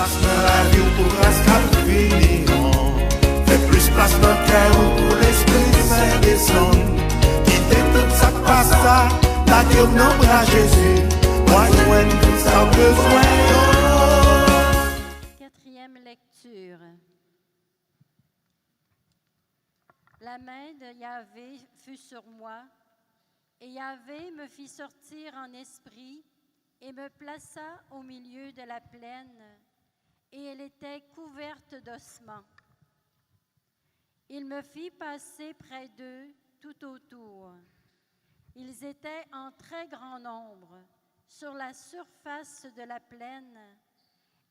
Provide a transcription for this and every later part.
place dans la vie ou pour grâce qu'à fini, non. Fais plus place dans le cœur ou pour l'esprit saint descendre. Quittez tout ça qui passe là, la Dieu non bras Jésus. Moi je tout ça besoin. Quatrième lecture. La main de Yahvé fut sur moi, et Yahvé me fit sortir en esprit et me plaça au milieu de la plaine, et elle était couverte d'ossements. Il me fit passer près d'eux tout autour. Ils étaient en très grand nombre sur la surface de la plaine,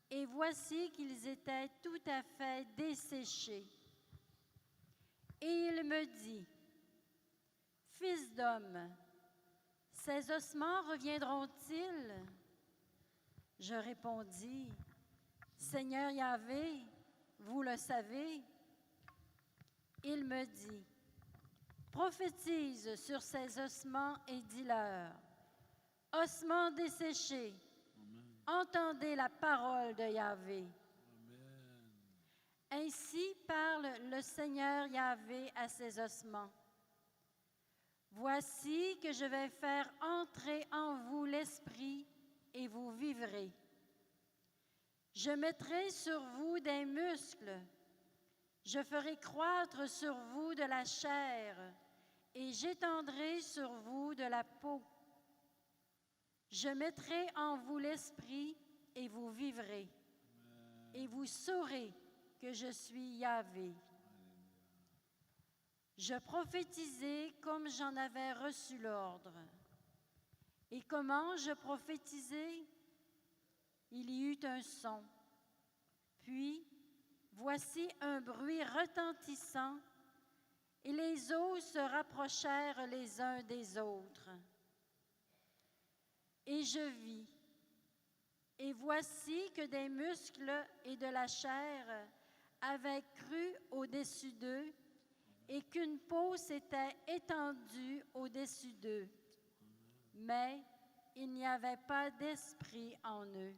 et voici qu'ils étaient tout à fait desséchés. Et il me dit, « Fils d'homme, ces ossements reviendront-ils? » Je répondis, « Seigneur Yahvé, vous le savez. » Il me dit, « Prophétise sur ces ossements et dis-leur, « Ossements desséchés, entendez la parole de Yahvé. » Ainsi parle le Seigneur Yahvé à ces ossements. Voici que je vais faire entrer en vous l'esprit et vous vivrez. Je mettrai sur vous des muscles, je ferai croître sur vous de la chair et j'étendrai sur vous de la peau. Je mettrai en vous l'esprit et vous vivrez, et vous saurez que je suis Yahvé. Je prophétisai comme j'en avais reçu l'ordre. Et comment je prophétisai? Il y eut un son. Puis, voici un bruit retentissant, et les eaux se rapprochèrent les uns des autres. Et je vis, et voici que des muscles et de la chair avaient cru au-dessus d'eux, et qu'une peau s'était étendue au-dessus d'eux. Mais il n'y avait pas d'esprit en eux.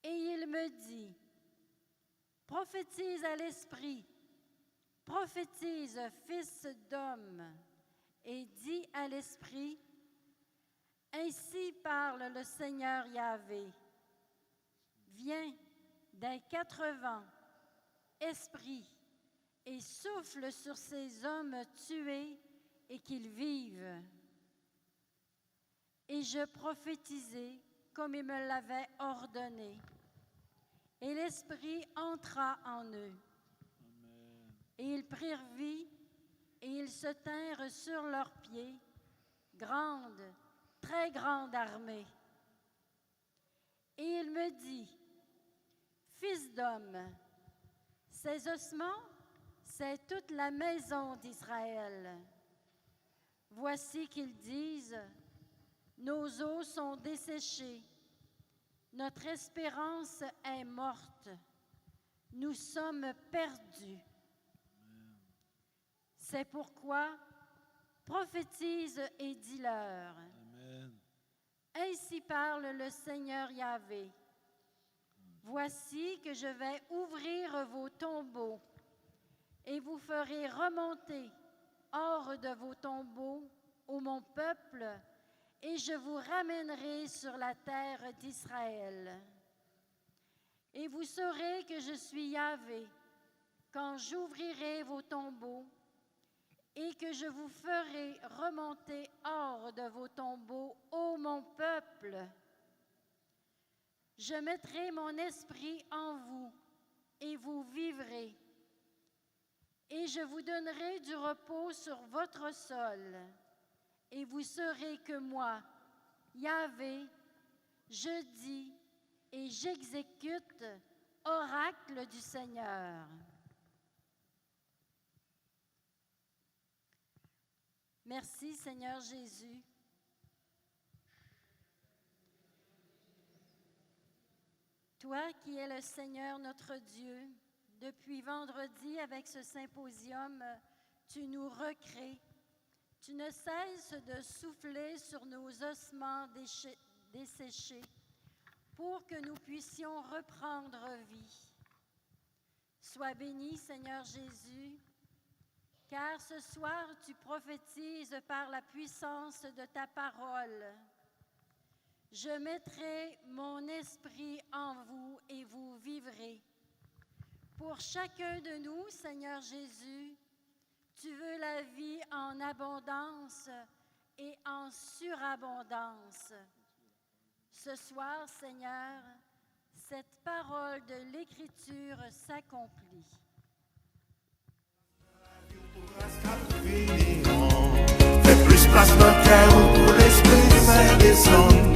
Et il me dit, « Prophétise à l'esprit, prophétise, fils d'homme, et dis à l'esprit, ainsi parle le Seigneur Yahvé. Viens des 4 vents, esprit, et souffle sur ces hommes tués et qu'ils vivent. » Et je prophétisai comme il me l'avait ordonné. Et l'Esprit entra en eux. Amen. Et ils prirent vie, et ils se tinrent sur leurs pieds, grande, très grande armée. Et il me dit, « Fils d'homme, ces ossements, c'est toute la maison d'Israël. Voici qu'ils disent, nos os sont desséchés, notre espérance est morte, nous sommes perdus. C'est pourquoi prophétise et dis-leur. Ainsi parle le Seigneur Yahvé. Voici que je vais ouvrir vos tombeaux et vous ferai remonter hors de vos tombeaux, ô mon peuple, et je vous ramènerai sur la terre d'Israël. Et vous saurez que je suis Yahvé quand j'ouvrirai vos tombeaux et que je vous ferai remonter hors de vos tombeaux, ô mon peuple. Je mettrai mon esprit en vous et vous vivrez. Et je vous donnerai du repos sur votre sol. Et vous saurez que moi, Yahvé, je dis et j'exécute, oracle du Seigneur. Merci, Seigneur Jésus. Toi qui es le Seigneur notre Dieu, depuis vendredi avec ce symposium, tu nous recrées. Tu ne cesses de souffler sur nos ossements desséchés pour que nous puissions reprendre vie. Sois béni, Seigneur Jésus, car ce soir tu prophétises par la puissance de ta parole. Je mettrai mon esprit en vous et vous vivrez. Pour chacun de nous, Seigneur Jésus, tu veux la vie en abondance et en surabondance. Ce soir, Seigneur, cette parole de l'Écriture s'accomplit. Fais plus place dans le cœur pour l'Esprit Saint descendre.